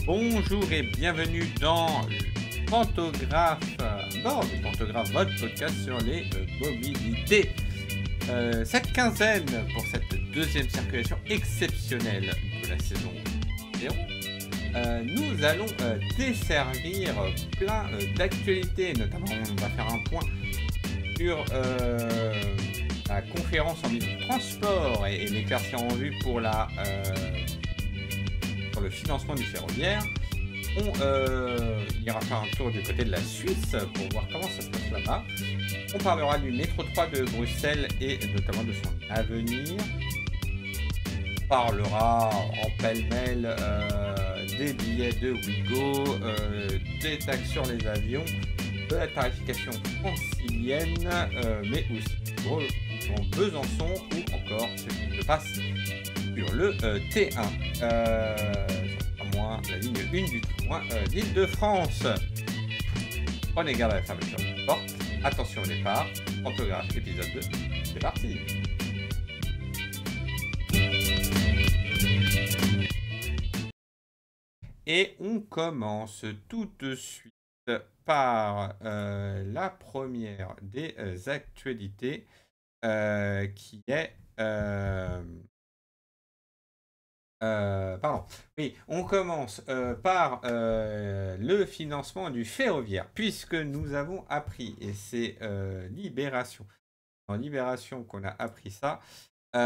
Bonjour et bienvenue dans Pantographe, le Pantographe, votre podcast sur les mobilités. Cette quinzaine, pour cette deuxième circulation exceptionnelle de la saison 0, nous allons desservir plein d'actualités. Notamment, on va faire un point sur la conférence en milieu de transport et l'éclaircir en vue pour sur le financement du ferroviaire. On ira faire un tour du côté de la Suisse pour voir comment ça se passe là-bas. On parlera du métro 3 de Bruxelles et notamment de son avenir. On parlera en pêle-mêle des billets de Ouigo, des taxes sur les avions, de la tarification francilienne, mais aussi de Besançon ou encore ce qui se passe sur le T1. La ligne 1 du tramway d'Île-de-France. Prenez garde à la fermeture de la porte. Attention au départ. Pantographe épisode 2. C'est parti. Et on commence tout de suite par la première des actualités qui est... Oui, on commence par le financement du ferroviaire, puisque nous avons appris, et c'est Libération, en Libération qu'on a appris ça, on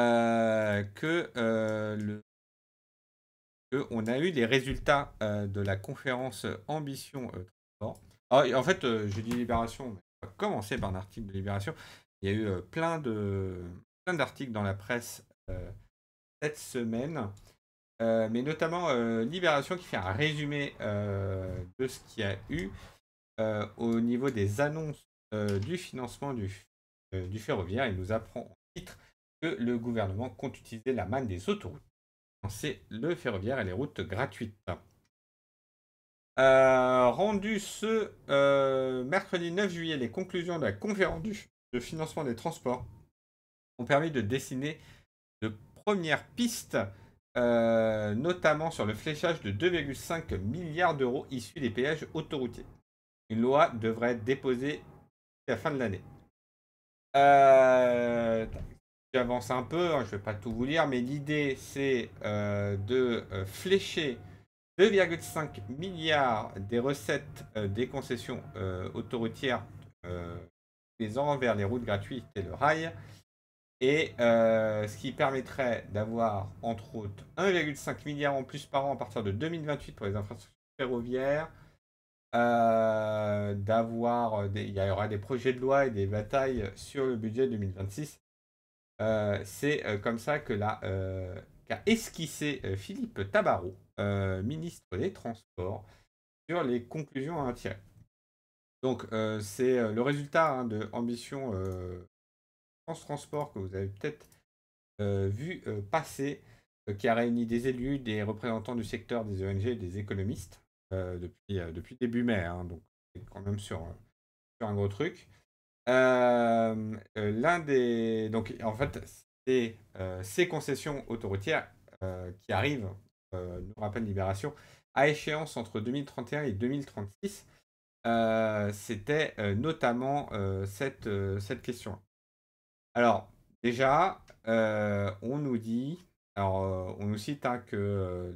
a eu les résultats de la conférence Ambition Transport. En fait, je dis Libération, mais on va commencer par un article de Libération. Il y a eu plein d'articles dans la presse cette semaine. Mais notamment Libération qui fait un résumé de ce qu'il y a eu au niveau des annonces du financement du ferroviaire. Il nous apprend en titre que le gouvernement compte utiliser la manne des autoroutes pour financer le ferroviaire et les routes gratuites. Rendu ce mercredi 9 juillet, les conclusions de la conférence de financement des transports ont permis de dessiner de premières pistes notamment sur le fléchage de 2,5 milliards d'euros issus des péages autoroutiers. Une loi devrait être déposée à la fin de l'année. J'avance un peu, hein, je ne vais pas tout vous lire, mais l'idée c'est de flécher 2,5 milliards des recettes des concessions autoroutières les ans vers les routes gratuites et le rail. Et ce qui permettrait d'avoir, entre autres, 1,5 milliard en plus par an à partir de 2028 pour les infrastructures ferroviaires. Il y aura des projets de loi et des batailles sur le budget 2026. C'est comme ça qu'a esquissé Philippe Tabarot, ministre des Transports, sur les conclusions à en tirer. Donc, c'est le résultat de Ambition France Transport que vous avez peut-être vu passer, qui a réuni des élus, des représentants du secteur, des ONG et des économistes depuis début mai, hein, donc c'est quand même sur un gros truc. Donc en fait, c'est ces concessions autoroutières qui arrivent, nous rappelle Libération, à échéance entre 2031 et 2036. C'était notamment cette question. Alors, déjà, on nous dit, on nous cite hein, que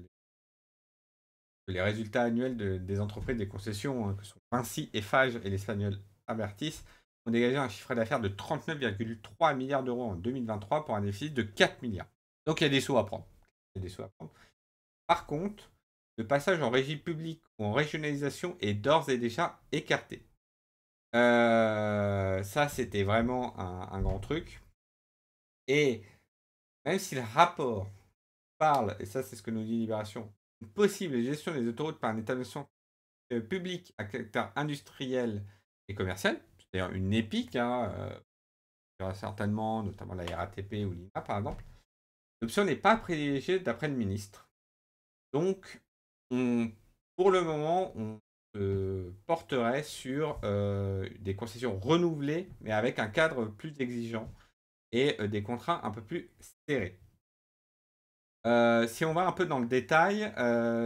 les résultats annuels des entreprises des concessions, hein, que sont Vinci, Eiffage et l'espagnol Abertis, ont dégagé un chiffre d'affaires de 39,3 milliards d'euros en 2023 pour un déficit de 4 milliards. Donc il y a des sous à prendre. Par contre, le passage en régie publique ou en régionalisation est d'ores et déjà écarté. Ça, c'était vraiment un grand truc. Et même si le rapport parle, et ça c'est ce que nous dit Libération, une possible gestion des autoroutes par un établissement public à caractère industriel et commercial, c'est-à-dire une EPIC, hein, il y aura certainement, notamment la RATP ou l'INA par exemple, l'option n'est pas privilégiée d'après le ministre. Donc, pour le moment, on porterait sur des concessions renouvelées, mais avec un cadre plus exigeant et des contrats un peu plus serrés. Si on va un peu dans le détail,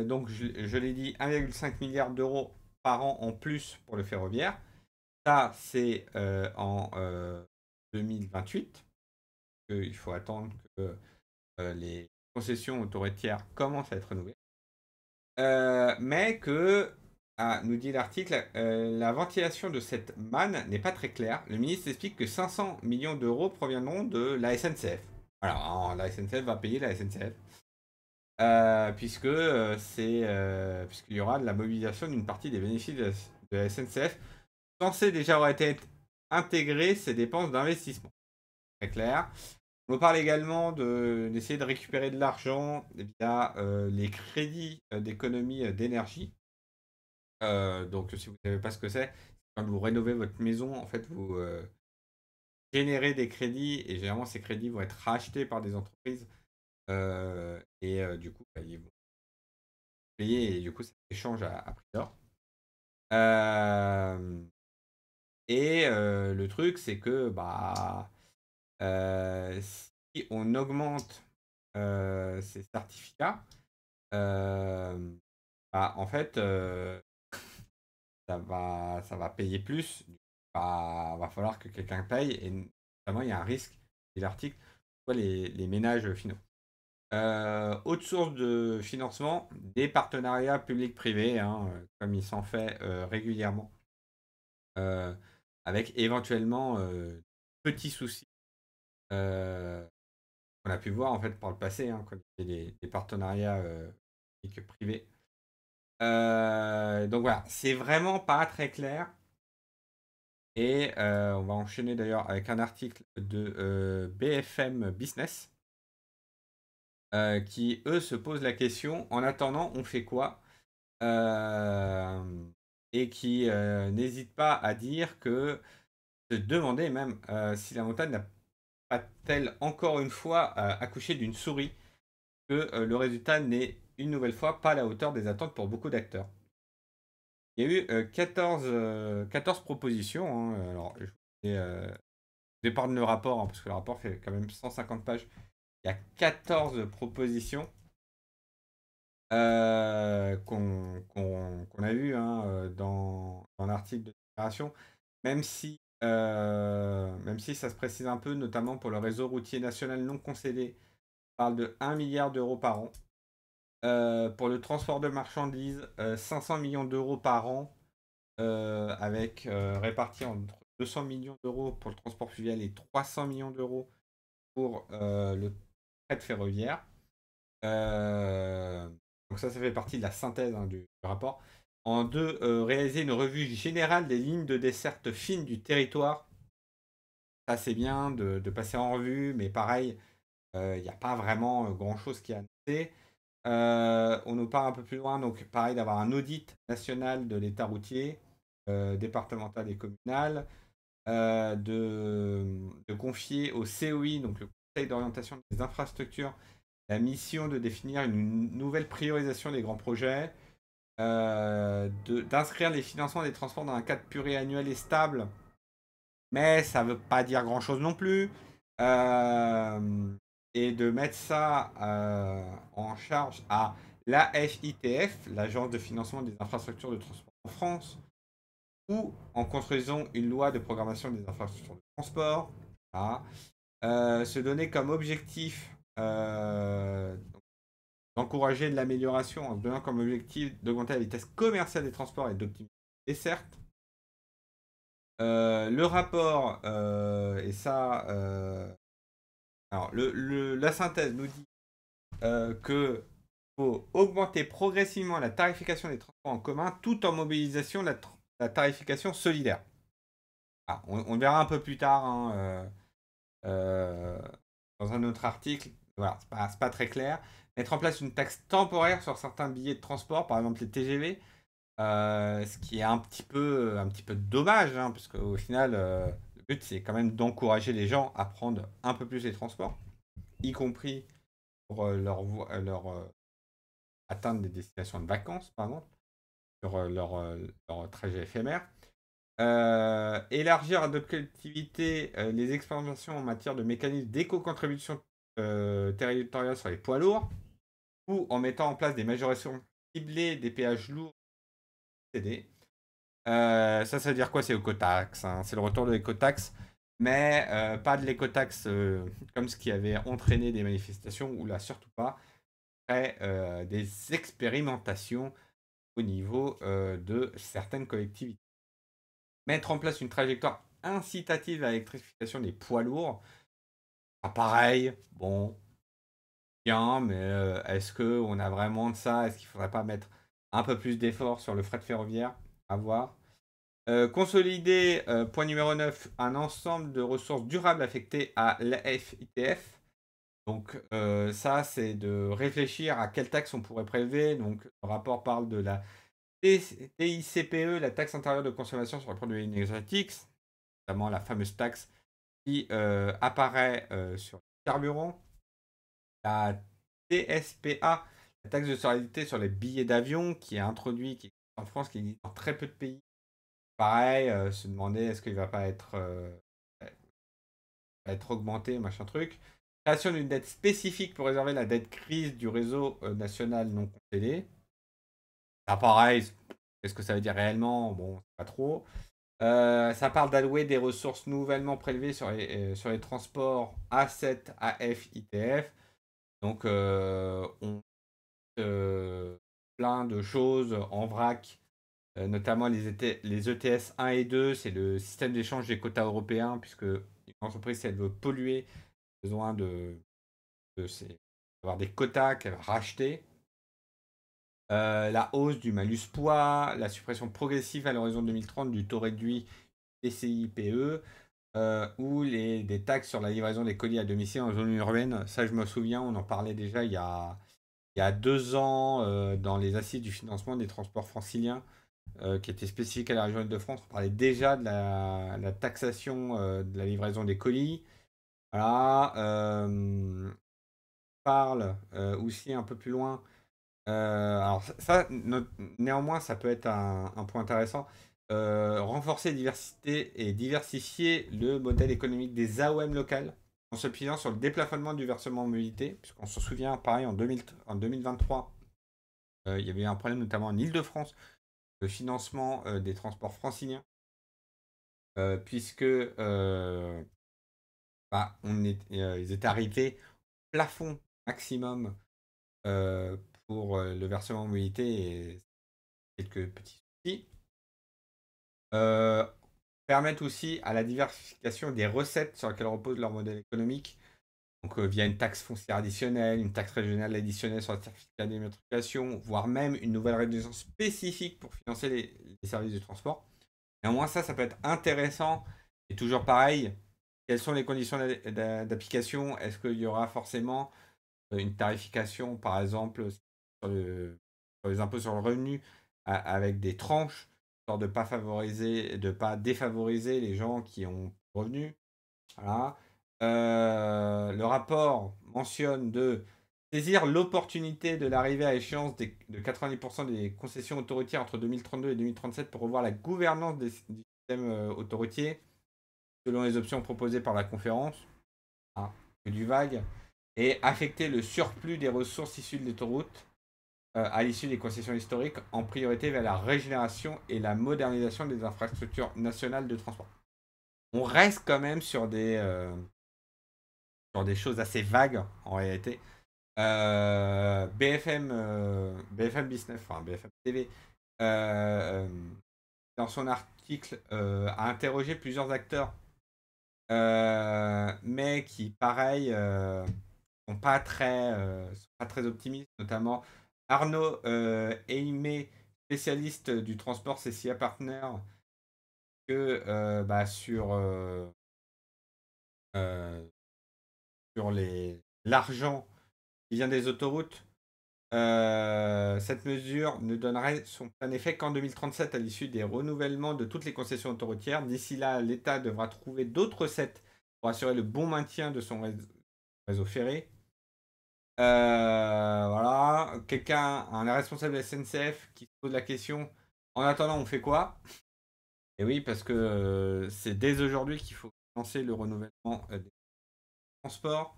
donc je l'ai dit, 1,5 milliard d'euros par an en plus pour le ferroviaire. Ça, c'est en 2028. Il faut attendre que les concessions autoroutières commencent à être renouvelées. Mais que, nous dit l'article, la ventilation de cette manne n'est pas très claire. Le ministre explique que 500 millions d'euros proviendront de la SNCF. Alors, la SNCF va payer la SNCF. Puisqu'il y aura de la mobilisation d'une partie des bénéfices de la SNCF censés déjà avoir été intégrés ces dépenses d'investissement. Très clair. On parle également d'essayer de récupérer de l'argent via les crédits d'économie d'énergie. Donc, si vous ne savez pas ce que c'est, quand vous rénovez votre maison, en fait, vous générez des crédits et généralement, ces crédits vont être rachetés par des entreprises du coup, ils vont payer et du coup, ça s'échange à prix d'or. Le truc, c'est que si on augmente ces certificats, en fait, ça va payer plus. Va falloir que quelqu'un paye et notamment, il y a un risque, c'est l'article, pour les ménages finaux. Autre source de financement, des partenariats publics-privés, hein, comme il s'en fait régulièrement, avec éventuellement petits soucis qu'on a pu voir en fait par le passé, hein, quand il y a des partenariats publics-privés. Donc voilà, c'est vraiment pas très clair. Et on va enchaîner d'ailleurs avec un article de BFM Business qui, eux, se posent la question, en attendant, on fait quoi et qui n'hésite pas à dire que se demander même si la montagne n'a pas-t-elle encore une fois accouché d'une souris, que le résultat n'est une nouvelle fois pas à la hauteur des attentes pour beaucoup d'acteurs. Il y a eu 14 propositions. Hein. Alors, je d'épargne le rapport, hein, parce que le rapport fait quand même 150 pages. Il y a 14 propositions qu'on a vues, hein, dans l'article de Libération, même si ça se précise un peu, notamment pour le réseau routier national non concédé, on parle de 1 milliard d'euros par an. Pour le transport de marchandises, 500 millions d'euros par an, avec répartis entre 200 millions d'euros pour le transport fluvial et 300 millions d'euros pour le fret ferroviaire. Donc ça fait partie de la synthèse, hein, du rapport. En deux, réaliser une revue générale des lignes de desserte fine du territoire. Ça, c'est bien de passer en revue, mais pareil, il n'y a pas vraiment grand-chose qui est annoncé. On nous parle un peu plus loin, donc pareil, d'avoir un audit national de l'état routier, départemental et communal, de confier au COI, donc le Conseil d'orientation des infrastructures, la mission de définir une nouvelle priorisation des grands projets, d'inscrire les financements des transports dans un cadre pluriannuel et stable, mais ça ne veut pas dire grand-chose non plus, et de mettre ça en charge à l'AFITF, l'Agence de financement des infrastructures de transport en France, ou en construisant une loi de programmation des infrastructures de transport. Voilà. Se donner comme objectif d'encourager de l'amélioration en se donnant comme objectif d'augmenter la vitesse commerciale des transports et d'optimiser les dessertes. Le rapport, et ça, alors la synthèse nous dit que faut augmenter progressivement la tarification des transports en commun tout en mobilisation de la tarification solidaire. Ah, on verra un peu plus tard, hein, dans un autre article. Voilà, c'est pas très clair. Mettre en place une taxe temporaire sur certains billets de transport, par exemple les TGV, ce qui est un petit peu dommage, hein, parce qu'au final, le but c'est quand même d'encourager les gens à prendre un peu plus les transports, y compris pour atteindre des destinations de vacances, par exemple, sur leur trajet éphémère. Élargir à d'autres collectivités les expérimentations en matière de mécanismes d'éco-contribution territoriale sur les poids lourds. ou en mettant en place des majorations ciblées des péages lourds cédés. Ça veut dire quoi? C'est l'écotaxe, hein. C'est le retour de l'écotaxe, mais pas de l'écotaxe comme ce qui avait entraîné des manifestations, ou là surtout pas. Après, des expérimentations au niveau de certaines collectivités. Mettre en place une trajectoire incitative à l'électrification des poids lourds, pas pareil, bon, bien, mais est-ce qu'on a vraiment de ça? Est-ce qu'il ne faudrait pas mettre un peu plus d'efforts sur le fret ferroviaire? À voir. Consolider, point numéro 9, un ensemble de ressources durables affectées à l'AFITF. Donc ça, c'est de réfléchir à quelle taxe on pourrait prélever. Donc le rapport parle de la TICPE, la taxe intérieure de consommation sur les produits énergétiques, notamment la fameuse taxe qui apparaît sur les carburants. La TSPA, la taxe de solidarité sur les billets d'avion, qui est introduite, qui existe en France, qui existe dans très peu de pays. Pareil, se demander est-ce qu'il va pas être augmenté, machin truc. Création d'une dette spécifique pour réserver la dette crise du réseau national non concédé. Ça, pareil, qu'est-ce que ça veut dire réellement? Bon, pas trop. Ça parle d'allouer des ressources nouvellement prélevées sur les transports A7, AF, ITF. Donc, on plein de choses en vrac, notamment les ETS 1 et 2. C'est le système d'échange des quotas européens, puisque une entreprise, si elle veut polluer, a besoin d'avoir des quotas qu'elle va racheter. La hausse du malus poids, la suppression progressive à l'horizon 2030 du taux réduit TCI-PE, ou des taxes sur la livraison des colis à domicile en zone urbaine. Ça, je me souviens, on en parlait déjà il y a 2 ans dans les assises du financement des transports franciliens, qui étaient spécifiques à la région Île-de-France. On parlait déjà de la taxation de la livraison des colis. Voilà. On parle aussi un peu plus loin. Alors ça, néanmoins, ça peut être un point intéressant. Renforcer et diversifier le modèle économique des AOM locales en s'appuyant sur le déplafonnement du versement mobilité, puisqu'on se souvient, pareil, en 2023, il y avait un problème notamment en Île-de-France, de financement des transports franciliens, puisque ils étaient arrivés au plafond maximum pour le versement mobilité et quelques petits soucis. Permettent aussi à la diversification des recettes sur lesquelles repose leur modèle économique. Donc via une taxe foncière additionnelle, une taxe régionale additionnelle sur le certificat d'immatriculation, voire même une nouvelle réduction spécifique pour financer les services de transport. Néanmoins, ça peut être intéressant. Et toujours pareil, quelles sont les conditions d'application? Est-ce qu'il y aura forcément une tarification, par exemple, sur les impôts sur le revenu, avec des tranches, histoire de pas défavoriser les gens qui ont revenu. Voilà. Le rapport mentionne de saisir l'opportunité de l'arrivée à échéance de 90% des concessions autoroutières entre 2032 et 2037 pour revoir la gouvernance du système autoroutier selon les options proposées par la conférence. Ah, que du vague. Et affecter le surplus des ressources issues de l'autoroute à l'issue des concessions historiques en priorité vers la régénération et la modernisation des infrastructures nationales de transport. On reste quand même sur des choses assez vagues en réalité. BFM Business, enfin BFM TV, dans son article, a interrogé plusieurs acteurs, mais qui, pareil, sont pas très optimistes, notamment Arnaud Aimé, spécialiste du transport CCA Partner, que sur l'argent qui vient des autoroutes, cette mesure ne donnerait son plein effet qu'en 2037 à l'issue des renouvellements de toutes les concessions autoroutières. D'ici là, l'État devra trouver d'autres recettes pour assurer le bon maintien de son réseau ferré. Voilà, un responsable de la SNCF qui se pose la question, en attendant, on fait quoi? Et oui, parce que c'est dès aujourd'hui qu'il faut lancer le renouvellement des transports.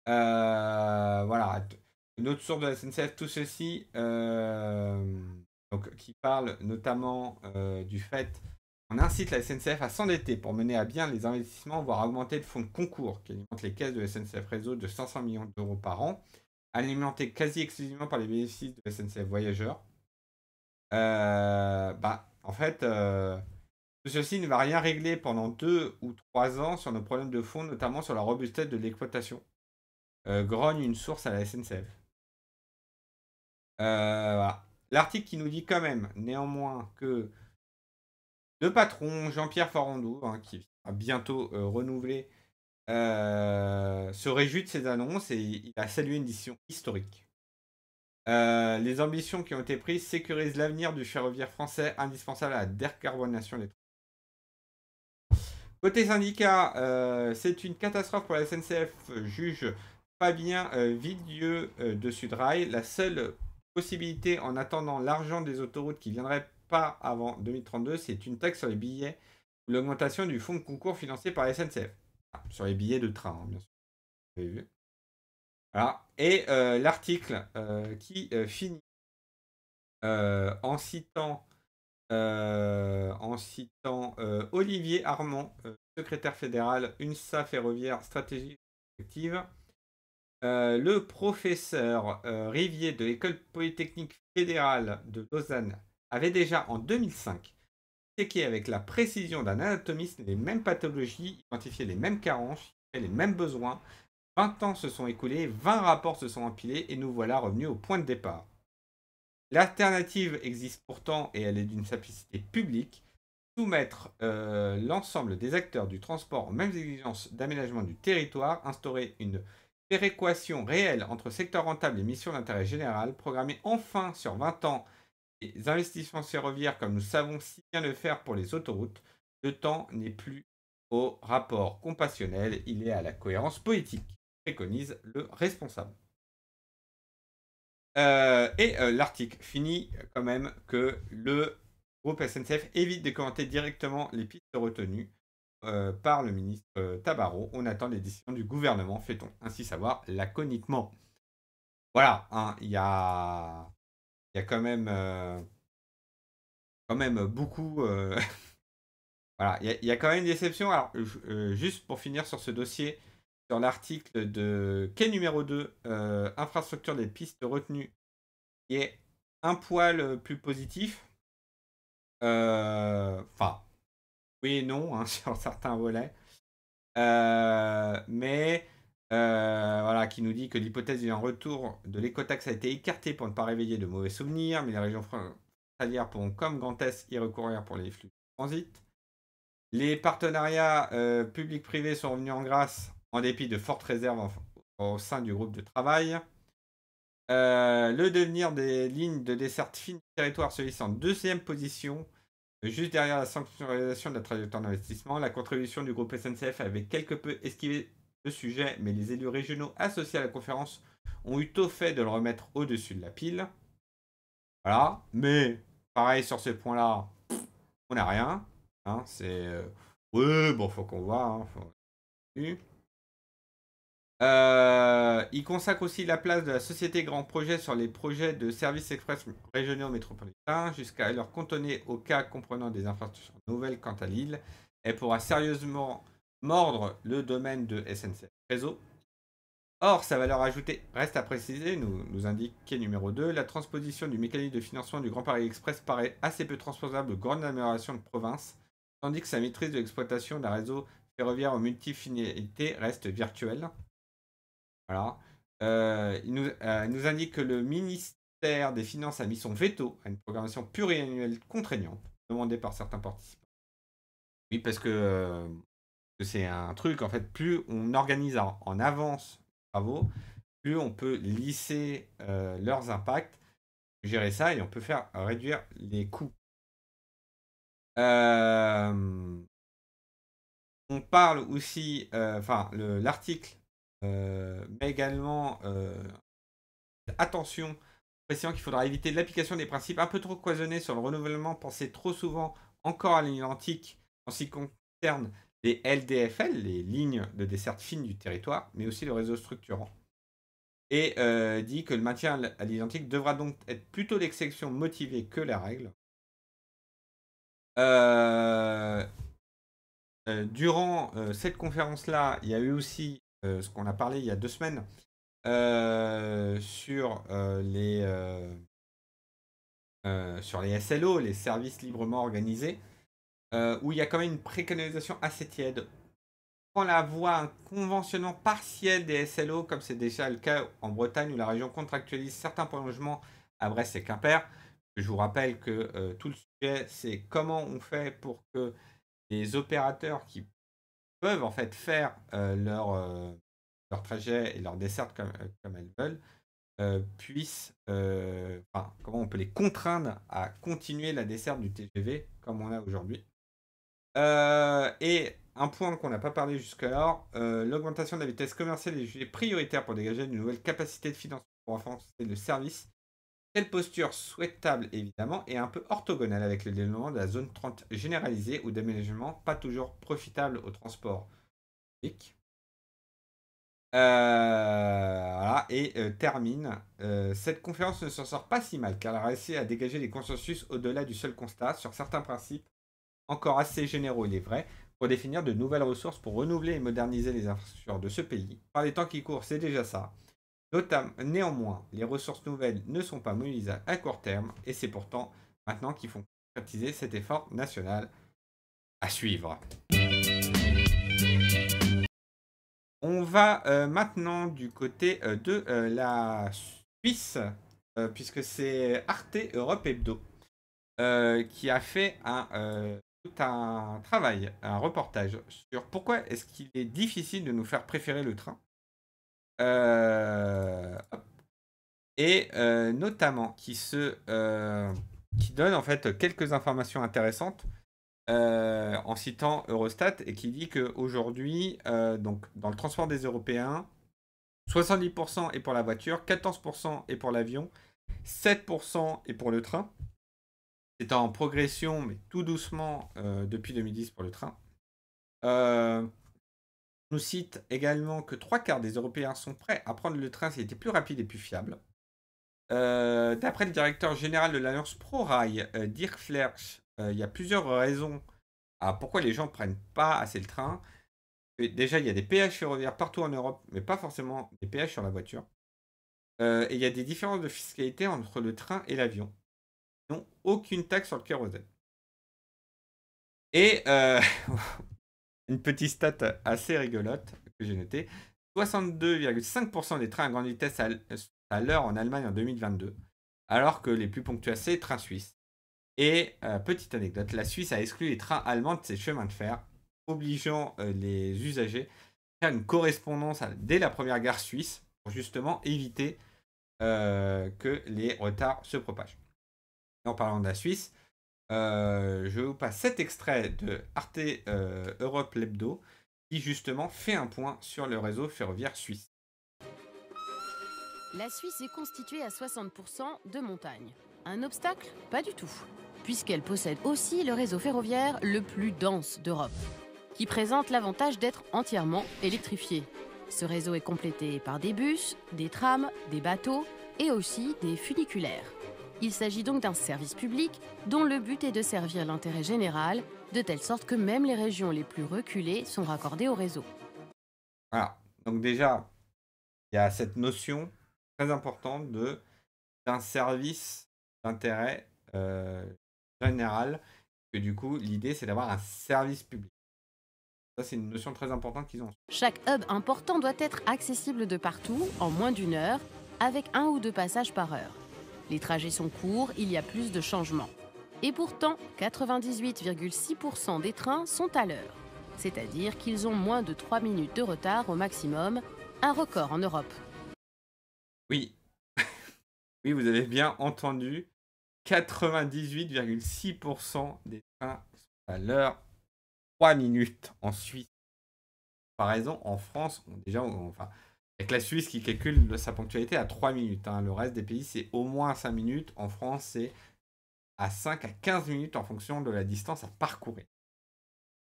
Voilà, une autre source de la SNCF, tout ceci, donc, qui parle notamment du fait qu'on incite la SNCF à s'endetter pour mener à bien les investissements, voire augmenter le fonds de concours qui alimente les caisses de SNCF Réseau de 500 millions d'euros par an, alimenté quasi exclusivement par les bénéfices de SNCF Voyageurs. En fait, tout ceci ne va rien régler pendant 2 ou 3 ans sur nos problèmes de fond, notamment sur la robustesse de l'exploitation. Grogne une source à la SNCF. Voilà. L'article qui nous dit quand même, néanmoins, que le patron Jean-Pierre Farandou, qui va bientôt renouveler, se réjouit de ces annonces et il a salué une décision historique. Les ambitions qui ont été prises sécurisent l'avenir du ferroviaire français, indispensable à la décarbonation des transports. Côté syndicat, c'est une catastrophe pour la SNCF, juge Fabien Villedieu de Sudrail. La seule possibilité en attendant l'argent des autoroutes qui viendrait pas avant 2032, c'est une taxe sur les billets ou l'augmentation du fonds de concours financé par la SNCF. Sur les billets de train, bien sûr. Vous avez vu. Voilà. Et l'article qui finit en citant Olivier Armand, secrétaire fédéral UNSA Ferroviaire Stratégie Effective. Le professeur Rivier de l'École Polytechnique Fédérale de Lausanne avait déjà en 2005 checké avec la précision d'un anatomiste les mêmes pathologies, identifié les mêmes carences, les mêmes besoins. 20 ans se sont écoulés, 20 rapports se sont empilés et nous voilà revenus au point de départ. L'alternative existe pourtant et elle est d'une simplicité publique. Soumettre l'ensemble des acteurs du transport aux mêmes exigences d'aménagement du territoire, instaurer une péréquation réelle entre secteurs rentables et missions d'intérêt général, programmer enfin sur 20 ans les investissements ferroviaires comme nous savons si bien le faire pour les autoroutes. Le temps n'est plus au rapport compassionnel, il est à la cohérence politique, préconise le responsable. L'article finit quand même que le groupe SNCF évite de commenter directement les pistes retenues par le ministre Tabarot. On attend les décisions du gouvernement, fait-on ainsi savoir laconiquement. Voilà, il y a quand même beaucoup. Voilà, il y a quand même une déception. Alors, juste pour finir sur ce dossier, sur l'article de quai numéro 2, infrastructure des pistes retenues, qui est un poil plus positif. Enfin, oui et non, sur certains volets. Mais voilà, qui nous dit que l'hypothèse d'un retour de l'écotaxe a été écartée pour ne pas réveiller de mauvais souvenirs, mais les régions frontalières pourront, comme Grand Est, y recourir pour les flux de transit. Les partenariats publics-privés sont revenus en grâce en dépit de fortes réserves au sein du groupe de travail. Le devenir des lignes de desserte fine du territoire se hisse en deuxième position, juste derrière la sanctuarisation de la trajectoire d'investissement. La contribution du groupe SNCF avait quelque peu esquivé le sujet, mais les élus régionaux associés à la conférence ont eu tôt fait de le remettre au-dessus de la pile. Voilà, mais pareil sur ce point-là, on n'a rien. C'est ouais, bon, faut qu'on voit. Il consacre aussi la place de la société Grand Projet sur les projets de services express régionaux métropolitains, jusqu'à leur cantonner au cas comprenant des infrastructures nouvelles quant à l'île, et pourra sérieusement mordre le domaine de SNCF Réseau. Or, sa valeur ajoutée reste à préciser, nous indique quai numéro 2, la transposition du mécanisme de financement du Grand Paris Express paraît assez peu transposable aux grandes agglomérations de province, tandis que sa maîtrise de l'exploitation d'un réseau ferroviaire aux multifinalités reste virtuelle. Voilà. Il nous indique que le ministère des Finances a mis son veto à une programmation pluriannuelle contraignante demandée par certains participants. Oui, parce que c'est un truc, en fait, plus on organise en avance les travaux, plus on peut lisser leurs impacts, gérer ça et on peut faire réduire les coûts. On parle aussi, l'article met également attention, précisant qu'il faudra éviter l'application des principes un peu trop cloisonnés sur le renouvellement, pensés trop souvent encore à l'identique en ce qui concerne les LDFL, les lignes de desserte fine du territoire, mais aussi le réseau structurant. et dit que le maintien à l'identique devra donc être plutôt l'exception motivée que la règle. Euh, Durant cette conférence-là, il y a eu aussi ce qu'on a parlé il y a 2 semaines sur les SLO, les services librement organisés, où il y a quand même une préconisation assez tiède. On la voit un conventionnement partiel des SLO, comme c'est déjà le cas en Bretagne, où la région contractualise certains prolongements à Brest et Quimper. Je vous rappelle que tout le sujet, c'est comment on fait pour que les opérateurs qui peuvent en fait faire leur trajet et leur desserte comme elles veulent, comment on peut les contraindre à continuer la desserte du TGV comme on a aujourd'hui. Et un point qu'on n'a pas parlé jusqu'alors, l'augmentation de la vitesse commerciale est jugée prioritaire pour dégager de nouvelles capacités de financement pour renforcer le service. Telle posture souhaitable évidemment et un peu orthogonale avec le développement de la zone 30 généralisée ou d'aménagement pas toujours profitable au transport public. Voilà, et termine. Cette conférence ne s'en sort pas si mal car elle a réussi à dégager des consensus au-delà du seul constat sur certains principes encore assez généraux, il est vrai, pour définir de nouvelles ressources pour renouveler et moderniser les infrastructures de ce pays. Par les temps qui courent, c'est déjà ça. Néanmoins, les ressources nouvelles ne sont pas mobilisables à court terme et c'est pourtant maintenant qu'il faut concrétiser cet effort national à suivre. On va maintenant du côté de la Suisse, puisque c'est Arte Europe Hebdo qui a fait tout un travail, un reportage sur pourquoi est-ce qu'il est difficile de nous faire préférer le train. Et notamment qui donne en fait quelques informations intéressantes en citant Eurostat et qui dit qu'aujourd'hui, donc dans le transport des Européens, 70% est pour la voiture, 14% est pour l'avion, 7% est pour le train. C'est en progression, mais tout doucement depuis 2010 pour le train. Nous cite également que 3/4 des Européens sont prêts à prendre le train s'il était plus rapide et plus fiable. D'après le directeur général de l'Alliance ProRail, Dirk Flersch, il y a plusieurs raisons à pourquoi les gens ne prennent pas assez le train. Et déjà, il y a des péages ferroviaires partout en Europe, mais pas forcément des péages sur la voiture. Et il y a des différences de fiscalité entre le train et l'avion. Ils n'ont aucune taxe sur le kérosène. Et une petite stat assez rigolote que j'ai notée. 62,5% des trains à grande vitesse à l'heure en Allemagne en 2022, alors que les plus ponctuels, c'est les trains suisses. Et petite anecdote, la Suisse a exclu les trains allemands de ses chemins de fer, obligeant les usagers à faire une correspondance dès la première gare suisse pour justement éviter que les retards se propagent. Et en parlant de la Suisse, je vous passe cet extrait de Arte Europe Lebdo qui justement fait un point sur le réseau ferroviaire suisse. La Suisse est constituée à 60% de montagnes. Un obstacle? Pas du tout, puisqu'elle possède aussi le réseau ferroviaire le plus dense d'Europe, qui présente l'avantage d'être entièrement électrifié. Ce réseau est complété par des bus, des trams, des bateaux et aussi des funiculaires. Il s'agit donc d'un service public dont le but est de servir l'intérêt général, de telle sorte que même les régions les plus reculées sont raccordées au réseau. Voilà, donc déjà, il y a cette notion très importante d'un service d'intérêt général, que du coup, l'idée, c'est d'avoir un service public. Ça, c'est une notion très importante qu'ils ont. Chaque hub important doit être accessible de partout en moins d'1 heure, avec 1 ou 2 passages par heure. Les trajets sont courts, il y a plus de changements. Et pourtant, 98,6% des trains sont à l'heure. C'est-à-dire qu'ils ont moins de 3 minutes de retard au maximum, un record en Europe. Oui, oui, vous avez bien entendu. 98,6% des trains sont à l'heure. 3 minutes en Suisse. Par raison, en France, avec la Suisse qui calcule sa ponctualité à 3 minutes. Le reste des pays, c'est au moins 5 minutes. En France, c'est à 5 à 15 minutes en fonction de la distance à parcourir.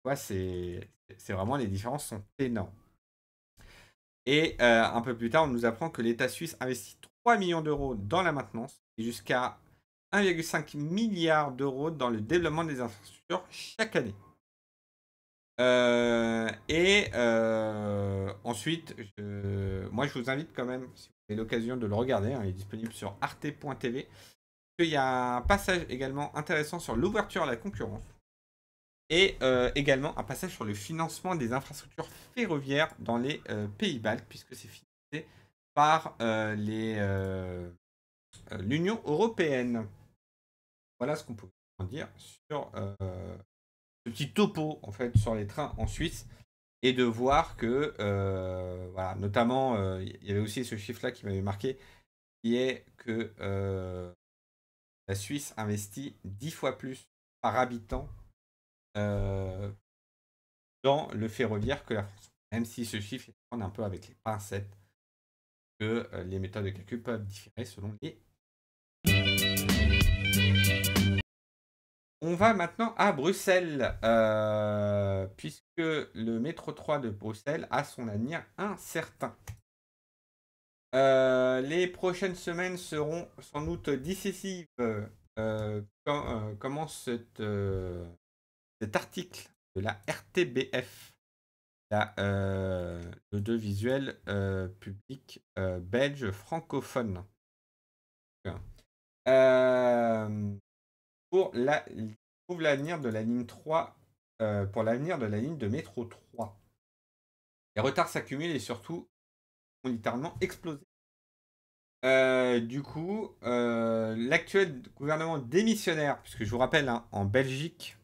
Ouais, c'est vraiment, les différences sont énormes. Et un peu plus tard, on nous apprend que l'État suisse investit 3 millions d'euros dans la maintenance et jusqu'à 1,5 milliard d'euros dans le développement des infrastructures chaque année. Ensuite, moi je vous invite quand même, si vous avez l'occasion de le regarder, il est disponible sur arte.tv, qu'il y a un passage également intéressant sur l'ouverture à la concurrence et également un passage sur le financement des infrastructures ferroviaires dans les pays baltes, puisque c'est financé par l'Union européenne. Voilà ce qu'on peut en dire sur ce petit topo en fait sur les trains en Suisse et de voir que voilà, notamment il y avait aussi ce chiffre là qui m'avait marqué qui est que la Suisse investit 10 fois plus par habitant dans le ferroviaire que la France, même si ce chiffre est à prendre un peu avec les pincettes, que les méthodes de calcul peuvent différer selon les. On va maintenant à Bruxelles, puisque le métro 3 de Bruxelles a son avenir incertain. Les prochaines semaines seront sans doute décisives. Comment cet article de la RTBF, l'audiovisuel public belge francophone, trouve l'avenir de la ligne 3, pour l'avenir de la ligne de métro 3. Les retards s'accumulent et surtout ont littéralement explosé. Du coup, l'actuel gouvernement démissionnaire, puisque je vous rappelle, en Belgique,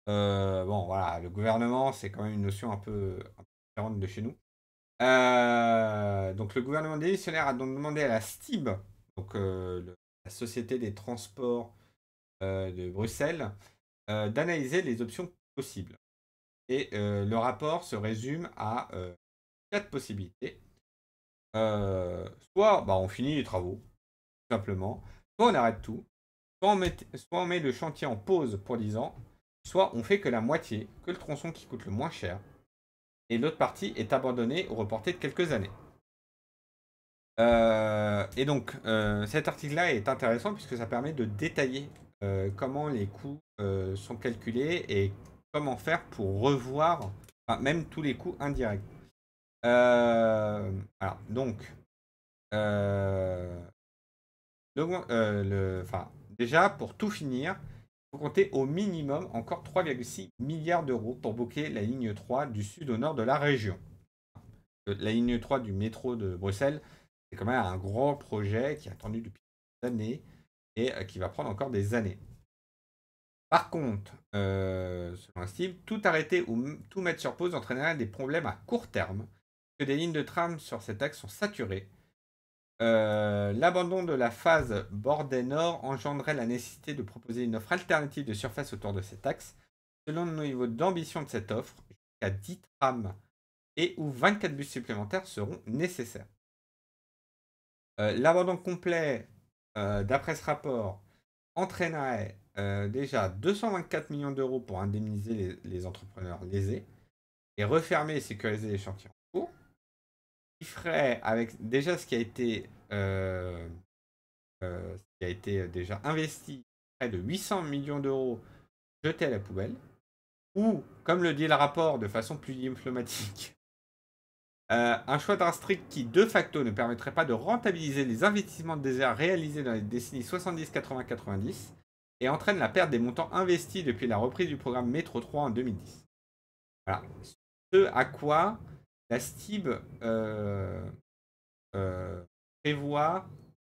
bon voilà, le gouvernement, c'est quand même une notion un peu différente de chez nous. Donc le gouvernement démissionnaire a donc demandé à la STIB, donc la Société des Transports de Bruxelles, d'analyser les options possibles. Et le rapport se résume à 4 possibilités. Soit on finit les travaux, tout simplement, soit on arrête tout, soit on met le chantier en pause pour 10 ans, soit on fait que la moitié, que le tronçon qui coûte le moins cher, et l'autre partie est abandonnée ou reportée de quelques années. Et donc, cet article-là est intéressant puisque ça permet de détailler comment les coûts sont calculés et comment faire pour revoir même tous les coûts indirects. Alors, donc, déjà, pour tout finir, il faut compter au minimum encore 3,6 milliards d'euros pour boucler la ligne 3 du sud au nord de la région. La ligne 3 du métro de Bruxelles, c'est quand même un gros projet qui est attendu depuis des années et qui va prendre encore des années. Par contre, selon la STIB, tout arrêter ou tout mettre sur pause entraînerait des problèmes à court terme, que des lignes de tram sur cet axe sont saturées. L'abandon de la phase Bordet Nord engendrerait la nécessité de proposer une offre alternative de surface autour de cet axe. Selon le niveau d'ambition de cette offre, jusqu'à 10 trams et ou 24 bus supplémentaires seront nécessaires. L'abandon complet, d'après ce rapport, entraînerait déjà 224 millions d'euros pour indemniser les entrepreneurs lésés et refermer et sécuriser les chantiers en cours. Qui ferait avec déjà ce qui a été déjà investi, près de 800 millions d'euros jetés à la poubelle, ou, comme le dit le rapport de façon plus diplomatique, un choix d'un strict qui, de facto, ne permettrait pas de rentabiliser les investissements de désert réalisés dans les décennies 70, 80, 90 et entraîne la perte des montants investis depuis la reprise du programme Métro 3 en 2010. Voilà. Ce à quoi la STIB prévoit,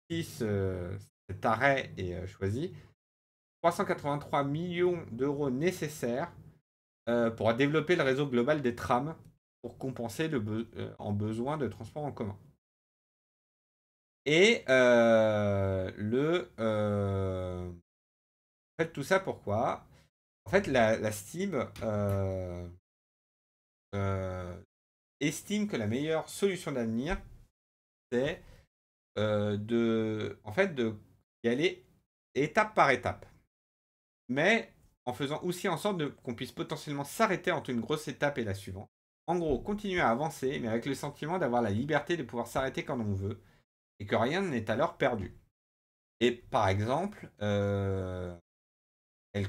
si cet arrêt est choisi, 383 millions d'euros nécessaires pour développer le réseau global des trams pour compenser en besoin de transport en commun. Et en fait, tout ça pourquoi? En fait, la STIB estime que la meilleure solution d'avenir, c'est d'y aller étape par étape. Mais en faisant aussi en sorte qu'on puisse potentiellement s'arrêter entre une grosse étape et la suivante. En gros, continuer à avancer, mais avec le sentiment d'avoir la liberté de pouvoir s'arrêter quand on veut, et que rien n'est alors perdu. Et par exemple, elle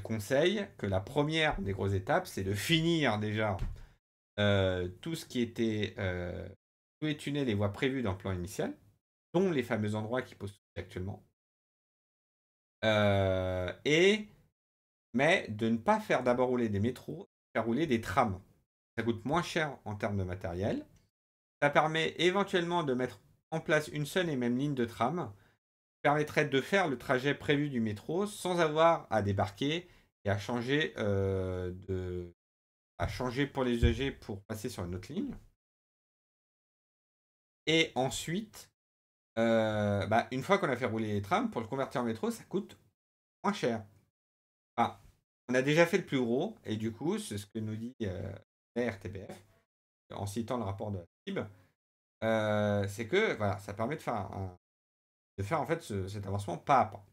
conseille que la première des grosses étapes, c'est de finir déjà tout ce qui était tous les tunnels et voies prévues dans le plan initial, dont les fameux endroits qui posent souci actuellement. Mais de ne pas faire d'abord rouler des métros, faire rouler des trams. Ça coûte moins cher en termes de matériel. Ça permet éventuellement de mettre en place une seule et même ligne de tram, permettrait de faire le trajet prévu du métro sans avoir à débarquer et à changer, à changer pour les usagers pour passer sur une autre ligne. Et ensuite, une fois qu'on a fait rouler les trams, pour le convertir en métro, ça coûte moins cher. Enfin, on a déjà fait le plus gros, et du coup, c'est ce que nous dit la RTBF, en citant le rapport de la CIB, c'est que voilà, ça permet de faire en fait cet avancement pas à pas.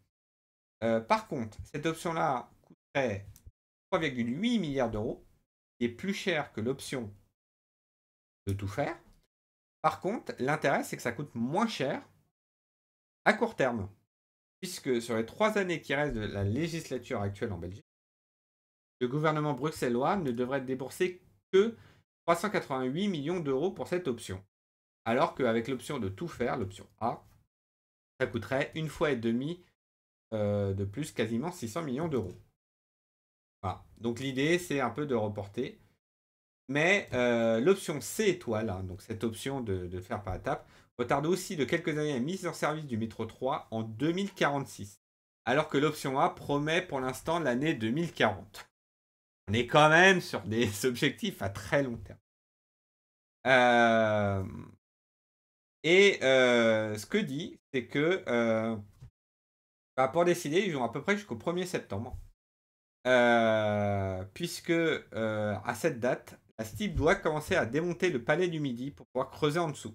Par contre, cette option-là coûterait 3,8 milliards d'euros, qui est plus cher que l'option de tout faire. Par contre, l'intérêt, c'est que ça coûte moins cher à court terme, puisque sur les 3 années qui restent de la législature actuelle en Belgique, le gouvernement bruxellois ne devrait débourser que 388 millions d'euros pour cette option. Alors qu'avec l'option de tout faire, l'option A, ça coûterait une fois et demie de plus, quasiment 600 millions d'euros. Voilà. Donc l'idée, c'est un peu de reporter. Mais l'option C étoile, hein, donc cette option de faire par étapes, retarde aussi de quelques années la mise en service du métro 3 en 2046. Alors que l'option A promet pour l'instant l'année 2040. On est quand même sur des objectifs à très long terme. Ce que dit, c'est que pour décider, ils ont à peu près jusqu'au 1er septembre. Puisque à cette date, la STIB doit commencer à démonter le palais du Midi pour pouvoir creuser en dessous.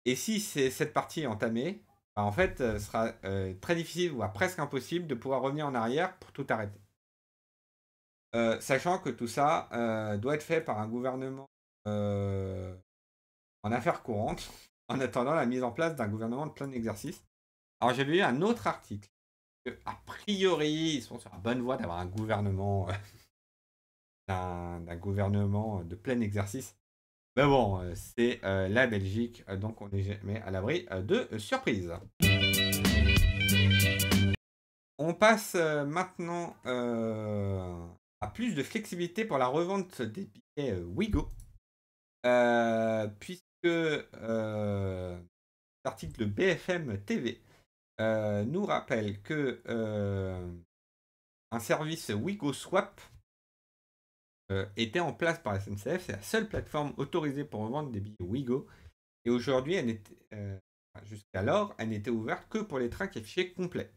Et si cette partie est entamée, en fait, ce sera très difficile, voire presque impossible, de pouvoir revenir en arrière pour tout arrêter. Sachant que tout ça doit être fait par un gouvernement en affaires courantes, en attendant la mise en place d'un gouvernement de plein exercice. Alors j'ai lu un autre article, que, a priori, ils sont sur la bonne voie d'avoir un gouvernement, d'un gouvernement de plein exercice. Mais bon, c'est la Belgique, donc on n'est jamais à l'abri de surprises. On passe maintenant à plus de flexibilité pour la revente des billets Ouigo. Puisque l'article de BFM TV nous rappelle que un service Ouigo Swap était en place par la SNCF. C'est la seule plateforme autorisée pour revendre des billets Ouigo. Et aujourd'hui, jusqu'alors, elle n'était ouverte que pour les trains qui affichaient complets.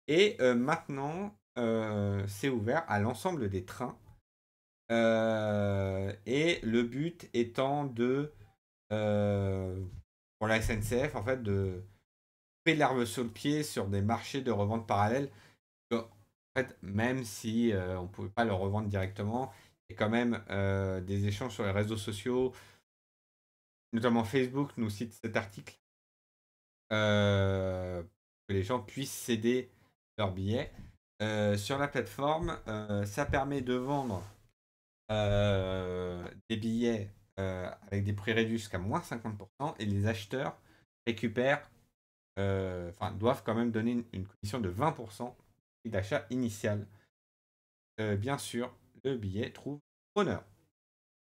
Et maintenant, c'est ouvert à l'ensemble des trains. Et le but étant pour la SNCF, en fait, de couper l'herbe sur le pied sur des marchés de revente parallèles. En fait, même si on ne pouvait pas le revendre directement, il y a quand même des échanges sur les réseaux sociaux, notamment Facebook nous cite cet article, que les gens puissent céder leurs billets. Sur la plateforme, ça permet de vendre des billets avec des prix réduits jusqu'à moins 50%, et les acheteurs récupèrent, doivent quand même donner une commission de 20% d'achat initial. Bien sûr, le billet trouve preneur.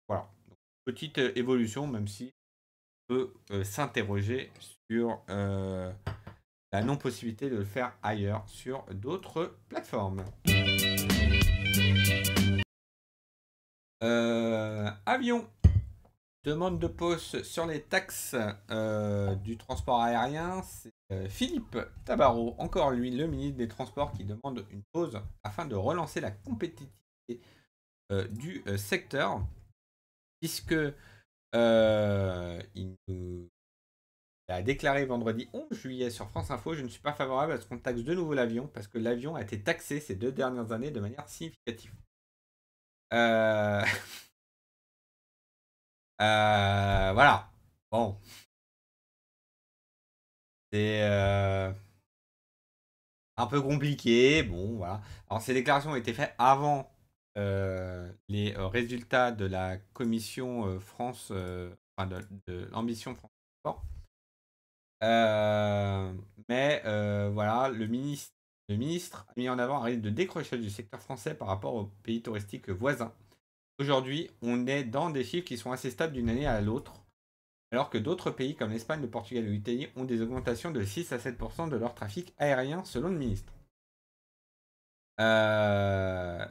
Voilà. Donc, petite évolution, même si on peut s'interroger sur la non-possibilité de le faire ailleurs sur d'autres plateformes. Avion. Demande de pause sur les taxes du transport aérien. C'est Philippe Tabarot, encore lui, le ministre des Transports, qui demande une pause afin de relancer la compétitivité du secteur, puisque il a déclaré vendredi 11 juillet sur France Info: je ne suis pas favorable à ce qu'on taxe de nouveau l'avion, parce que l'avion a été taxé ces 2 dernières années de manière significative. Voilà. Bon. C'est un peu compliqué. Bon, voilà. Alors, ces déclarations ont été faites avant les résultats de la commission France, enfin de l'ambition France Sport. Mais voilà, le ministre a mis en avant un risque de décrochage du secteur français par rapport aux pays touristiques voisins. Aujourd'hui, on est dans des chiffres qui sont assez stables d'une année à l'autre, alors que d'autres pays comme l'Espagne, le Portugal ou l'Italie ont des augmentations de 6 à 7% de leur trafic aérien, selon le ministre.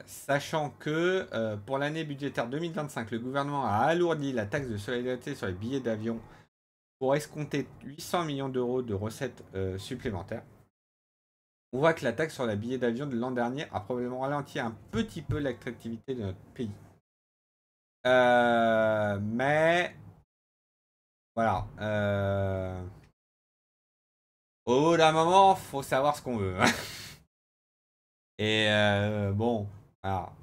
Sachant que pour l'année budgétaire 2025, le gouvernement a alourdi la taxe de solidarité sur les billets d'avion pour escompter 800 millions d'euros de recettes supplémentaires. On voit que la taxe sur les billets d'avion de l'an dernier a probablement ralenti un petit peu l'attractivité de notre pays. Mais voilà. Au bout d'un moment, faut savoir ce qu'on veut. Et bon, alors,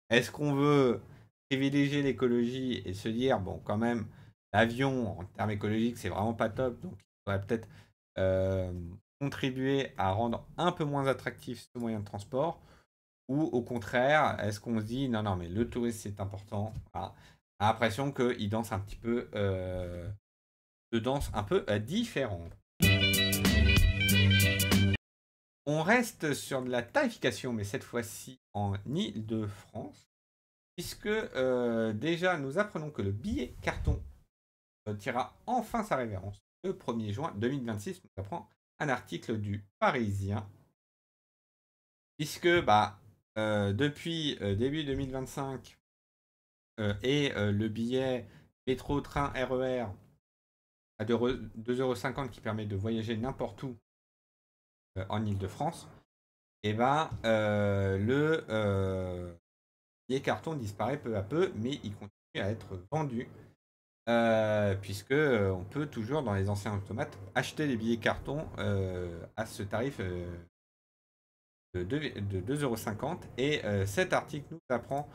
est-ce qu'on veut privilégier l'écologie et se dire, bon, quand même, l'avion, en termes écologiques, c'est vraiment pas top, donc il faudrait peut-être contribuer à rendre un peu moins attractif ce moyen de transport, ou au contraire, est-ce qu'on se dit, non, non, mais le tourisme, c'est important. Voilà. On a l'impression qu'il danse un petit peu, de danse un peu différente. On reste sur de la tarification, mais cette fois-ci en Île-de-France, puisque déjà nous apprenons que le billet carton tirera enfin sa révérence le 1er juin 2026. Nous apprend un article du Parisien, puisque depuis début 2025 et le billet métro, train, RER à 2,50 € qui permet de voyager n'importe où en Île-de-France, et le billet carton disparaît peu à peu, mais il continue à être vendu, puisque on peut toujours dans les anciens automates acheter des billets carton à ce tarif de 2,50 €. Et cet article nous apprend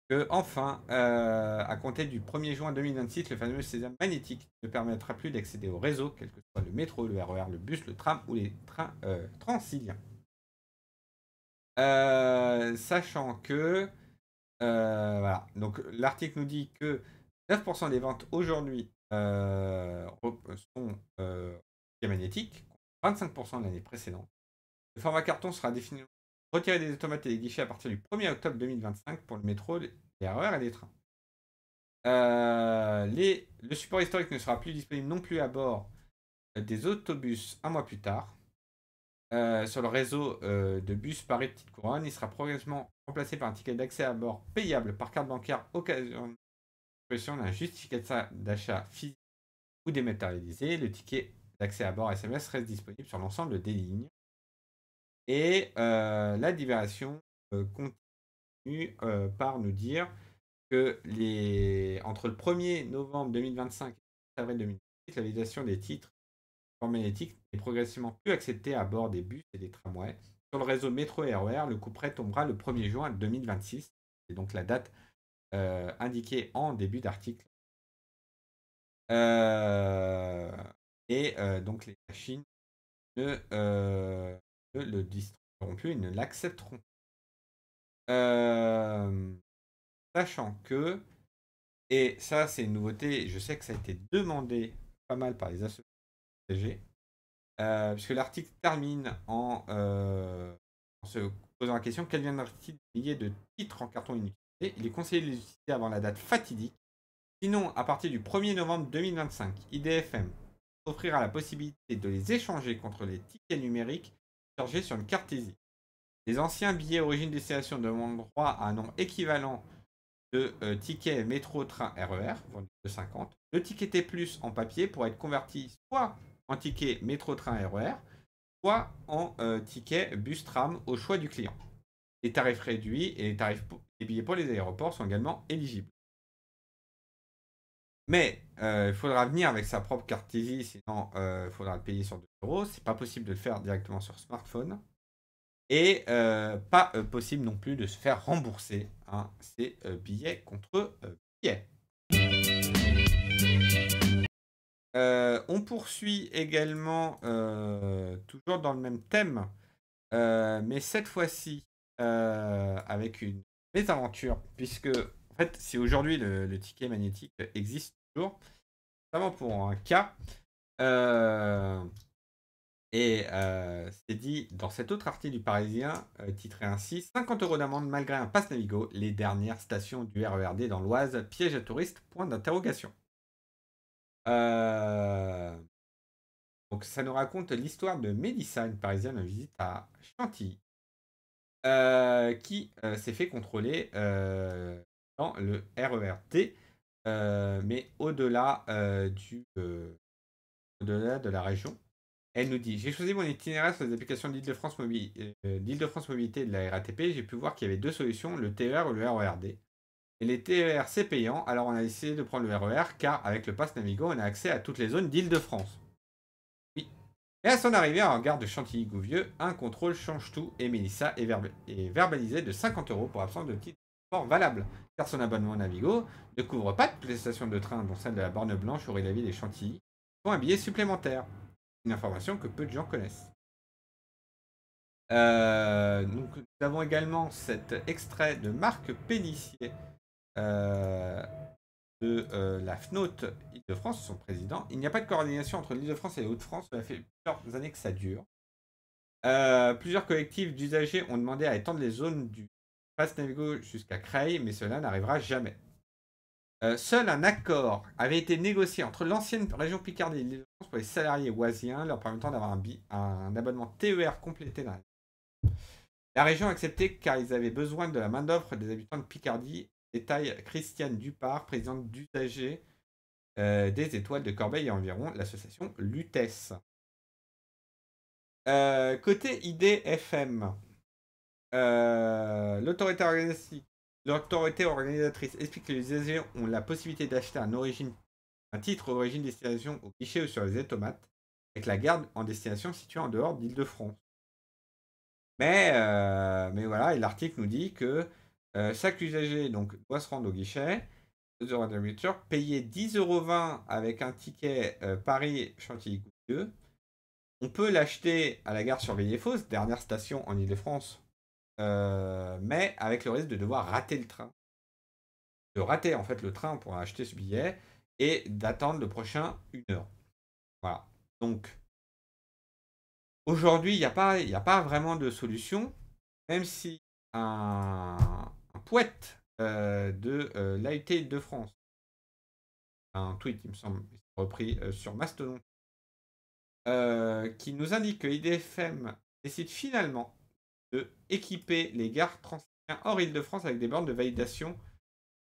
que enfin, à compter du 1er juin 2026, le fameux sésame magnétique ne permettra plus d'accéder au réseau, quel que soit le métro, le RER, le bus, le tram ou les trains transiliens. Sachant que voilà, donc l'article nous dit que 9% des ventes aujourd'hui sont magnétiques, 25% de l'année précédente. Le format carton sera définitivement retiré des automates et des guichets à partir du 1er octobre 2025 pour le métro, les RER et les trains. Le support historique ne sera plus disponible non plus à bord des autobus un mois plus tard. Sur le réseau de bus Paris Petite Couronne, il sera progressivement remplacé par un ticket d'accès à bord payable par carte bancaire occasion d'un justificatif d'achat physique ou dématérialisé. Le ticket d'accès à bord SMS reste disponible sur l'ensemble des lignes. Et la diversion continue par nous dire que entre le 1er novembre 2025 et le 1er avril 2018, la validation des titres magnétique est progressivement plus acceptée à bord des bus et des tramways. Sur le réseau métro et RER, le couperet tombera le 1er juin 2026. C'est donc la date indiquée en début d'article. Donc les machines ne le distribueront plus, ils ne l'accepteront. Sachant que, et ça c'est une nouveauté, je sais que ça a été demandé pas mal par les associations puisque l'article termine en se posant la question: quel viendra-t-il des milliers de titres en carton inutilisés? Il est conseillé de les utiliser avant la date fatidique. Sinon, à partir du 1er novembre 2025, IDFM offrira la possibilité de les échanger contre les tickets numériques chargés sur une carte Easy. Les anciens billets origine-destination demandent droit à un nombre équivalent de tickets métro, train, RER, vendus de 50. Le ticket T+, en papier pourrait être converti soit en ticket métro, train, RER, soit en ticket bus, tram au choix du client. Les tarifs réduits et les tarifs des billets pour les aéroports sont également éligibles. Mais il faudra venir avec sa propre carte Easy, sinon il faudra le payer sur 2 €. C'est pas possible de le faire directement sur smartphone. Et pas possible non plus de se faire rembourser ces billets contre billets. On poursuit également, toujours dans le même thème, mais cette fois-ci, avec une mésaventure, puisque, en fait, si aujourd'hui le ticket magnétique existe toujours, notamment pour un cas, euh, et c'est dit dans cet autre article du Parisien, titré ainsi 50 € d'amende malgré un pass Navigo, les dernières stations du RERD dans l'Oise, piège à touristes, point d'interrogation. Euh, Donc ça nous raconte l'histoire de Mélissa, une Parisienne en visite à Chantilly, qui s'est fait contrôler dans le RERD, mais au-delà de la région. Elle nous dit: j'ai choisi mon itinéraire sur les applications d'Île-de-France Mobilité et de la RATP. J'ai pu voir qu'il y avait deux solutions, le TER ou le RERD. Et les TER, c'est payant, alors on a décidé de prendre le RER, car avec le Pass Navigo, on a accès à toutes les zones d'Île-de-France. Oui. Et à son arrivée en gare de Chantilly-Gouvieux, un contrôle change tout et Mélissa est verbalisée de 50 € pour absence de titre de transport valable, car son abonnement Navigo ne couvre pas toutes les stations de train, dont celle de la Borne Blanche, Aurélie-la-Ville et Chantilly, pour un billet supplémentaire. Une information que peu de gens connaissent. Donc, nous avons également cet extrait de Marc Pénissier de la FNOT Île-de-France, son président. Il n'y a pas de coordination entre l'Île-de-France et les Hauts-de-France. Cela fait plusieurs années que ça dure. Plusieurs collectifs d'usagers ont demandé à étendre les zones du Pass Navigo jusqu'à Creil, mais cela n'arrivera jamais. Seul un accord avait été négocié entre l'ancienne région Picardie et l'Île-de-France pour les salariés oisiens, leur permettant d'avoir un abonnement TER complété. La région a accepté car ils avaient besoin de la main-d'œuvre des habitants de Picardie, détaille Christiane Dupart, présidente d'usagers des Étoiles de Corbeil et environ, l'association Lutèce. Côté IDFM, l'autorité organisatrice explique que les usagers ont la possibilité d'acheter un titre origine destination au guichet ou sur les automates, avec la gare en destination située en dehors d'Île-de-France. Mais voilà, et l'article nous dit que chaque usager donc, doit se rendre au guichet, 2 € de nourriture, payer 10,20 € avec un ticket Paris-Chantilly-Gouvieux. On peut l'acheter à la gare Surveillé-Fausse, dernière station en Ile-de-France, mais avec le risque de devoir rater le train. De rater en fait le train pour acheter ce billet et d'attendre le prochain 1 heure. Voilà. Donc, aujourd'hui, il n'y a pas vraiment de solution, même si un poète de l'AUT de France, un tweet, il me semble, repris sur Mastodon, qui nous indique que IDFM décide finalement de équiper les gares Transilien hors Île-de-France avec des bornes de validation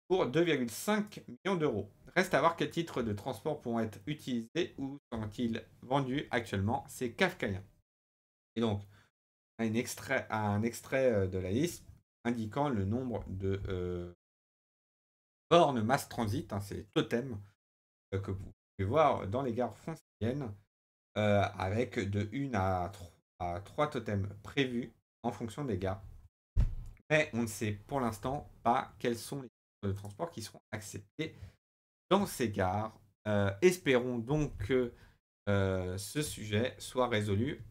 pour 2,5 millions d'euros. Reste à voir quels titres de transport pourront être utilisés ou sont-ils vendus actuellement. C'est kafkaïen. Et donc, un extrait de la liste indiquant le nombre de bornes mass transit, c'est les totems que vous pouvez voir dans les gares franciliennes, avec de 1 à 3 totems prévus en fonction des gares. Mais on ne sait pour l'instant pas quels sont les titres de transport qui seront acceptés dans ces gares. Espérons donc que ce sujet soit résolu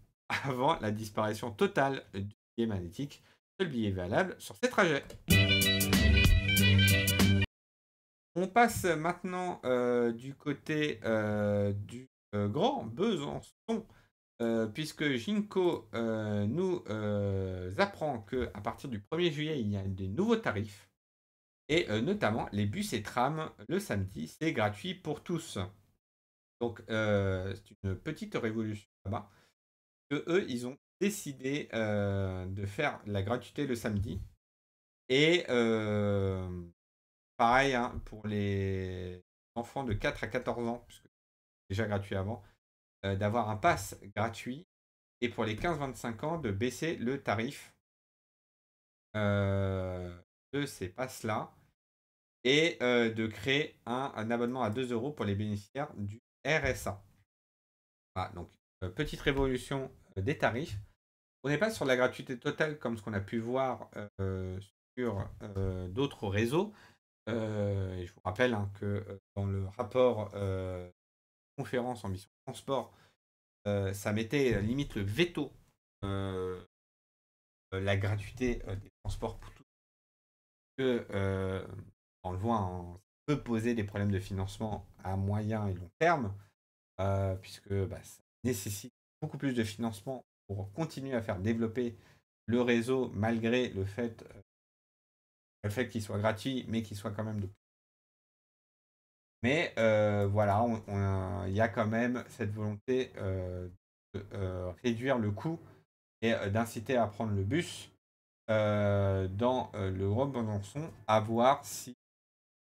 avant la disparition totale du billet magnétique, seul billet valable sur ces trajets. On passe maintenant du côté du Grand Besançon, puisque Ginko nous apprend qu'à partir du 1er juillet, il y a des nouveaux tarifs, et notamment les bus et trams le samedi, c'est gratuit pour tous. Donc c'est une petite révolution là-bas, que eux, ils ont décidé de faire la gratuité le samedi. Et pareil, hein, pour les enfants de 4 à 14 ans, puisque c'est déjà gratuit avant, d'avoir un pass gratuit. Et pour les 15-25 ans, de baisser le tarif de ces passes-là. Et de créer un abonnement à 2 € pour les bénéficiaires du RSA. Voilà, donc petite révolution des tarifs. On n'est pas sur la gratuité totale comme ce qu'on a pu voir sur d'autres réseaux. Et je vous rappelle hein, que dans le rapport conférence Ambition Transport, ça mettait limite le veto la gratuité des transports pour tous. Que, on le voit, hein, ça peut poser des problèmes de financement à moyen et long terme, puisque ça nécessite beaucoup plus de financement pour continuer à faire développer le réseau malgré le fait qu'il soit gratuit, mais qu'il soit quand même de. Mais voilà, il y a quand même cette volonté de réduire le coût et d'inciter à prendre le bus dans le Gros Besançon, à voir si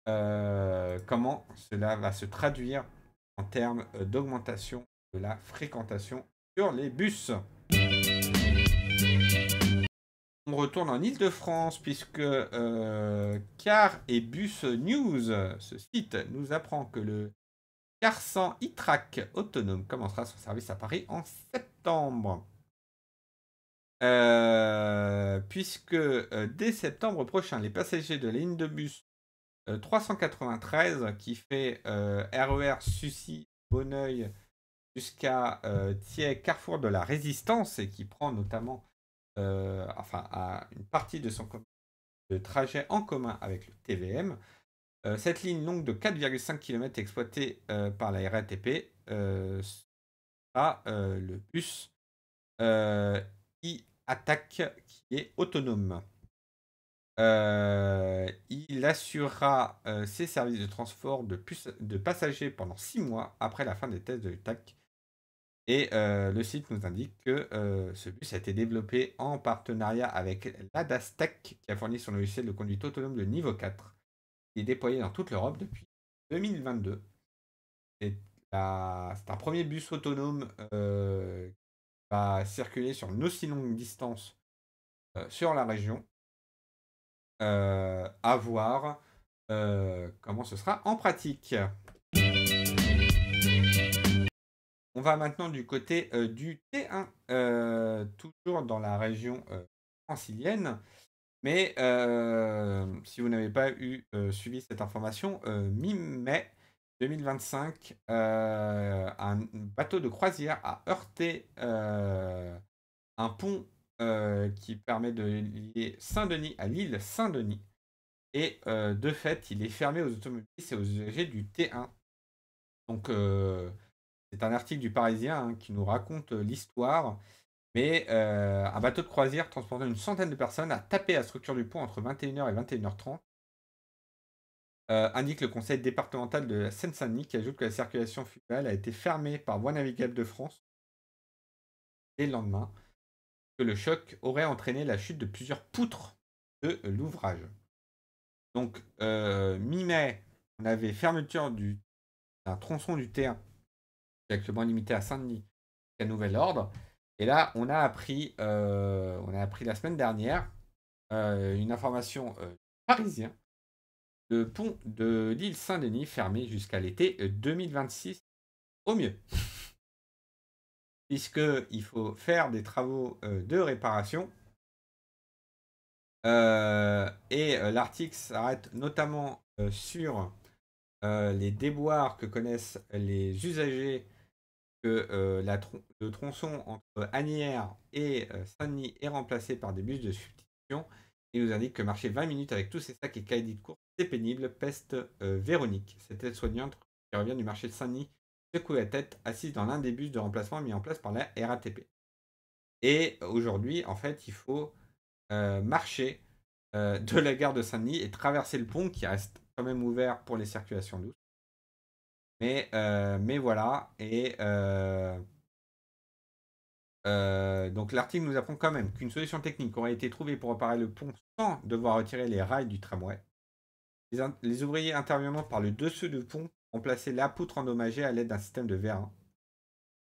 comment cela va se traduire en termes d'augmentation de la fréquentation sur les bus. On retourne en Île-de-France puisque Car et Bus News, ce site, nous apprend que le Car 100 e-Track autonome commencera son service à Paris en septembre. Puisque dès septembre prochain, les passagers de la ligne de bus 393 qui fait RER Sucy, Bonneuil jusqu'à Thiais, Carrefour de la Résistance et qui prend notamment à une partie de son trajet en commun avec le TVM. Cette ligne longue de 4,5 km exploitée par la RATP a le bus e-Attack qui est autonome. Il assurera ses services de transport de passagers pendant 6 mois après la fin des tests de l'UTAC. Et le site nous indique que ce bus a été développé en partenariat avec l'Adastec, qui a fourni son logiciel de conduite autonome de niveau 4. Il est déployé dans toute l'Europe depuis 2022. C'est un premier bus autonome qui va circuler sur une aussi longue distance sur la région. À voir comment ce sera en pratique. On va maintenant du côté du T1, toujours dans la région francilienne. Mais si vous n'avez pas suivi cette information, mi-mai 2025, un bateau de croisière a heurté un pont qui permet de lier Saint-Denis à l'île Saint-Denis. Et de fait, il est fermé aux automobilistes et aux usagers du T1. Donc, c'est un article du Parisien qui nous raconte l'histoire. Mais un bateau de croisière transportant une centaine de personnes a tapé la structure du pont entre 21h et 21h30. Indique le conseil départemental de la Seine-Saint-Denis qui ajoute que la circulation fluviale a été fermée par Voies navigables de France dès le lendemain, que le choc aurait entraîné la chute de plusieurs poutres de l'ouvrage. Donc, mi-mai, on avait fermeture d'un tronçon du T1, qui est actuellement limité à Saint-Denis, à nouvel ordre. Et là, on a appris la semaine dernière une information parisien. Le pont de l'île Saint-Denis fermé jusqu'à l'été 2026 au mieux. Puisqu'il faut faire des travaux de réparation. Et l'article s'arrête notamment sur les déboires que connaissent les usagers que le tronçon entre Asnières et Saint-Denis est remplacé par des bus de substitution. Il nous indique que marcher 20 minutes avec tous ces sacs et cahiers de course, c'est pénible. Peste Véronique, cette aide-soignante qui revient du marché de Saint-Denis, secoue la tête, assise dans l'un des bus de remplacement mis en place par la RATP. Et aujourd'hui, en fait, il faut marcher de la gare de Saint-Denis et traverser le pont qui reste quand même ouvert pour les circulations douces. Mais voilà. Et donc l'article nous apprend quand même qu'une solution technique aurait été trouvée pour réparer le pont sans devoir retirer les rails du tramway. Les ouvriers intervenant par le dessus du pont ont placé la poutre endommagée à l'aide d'un système de vérin.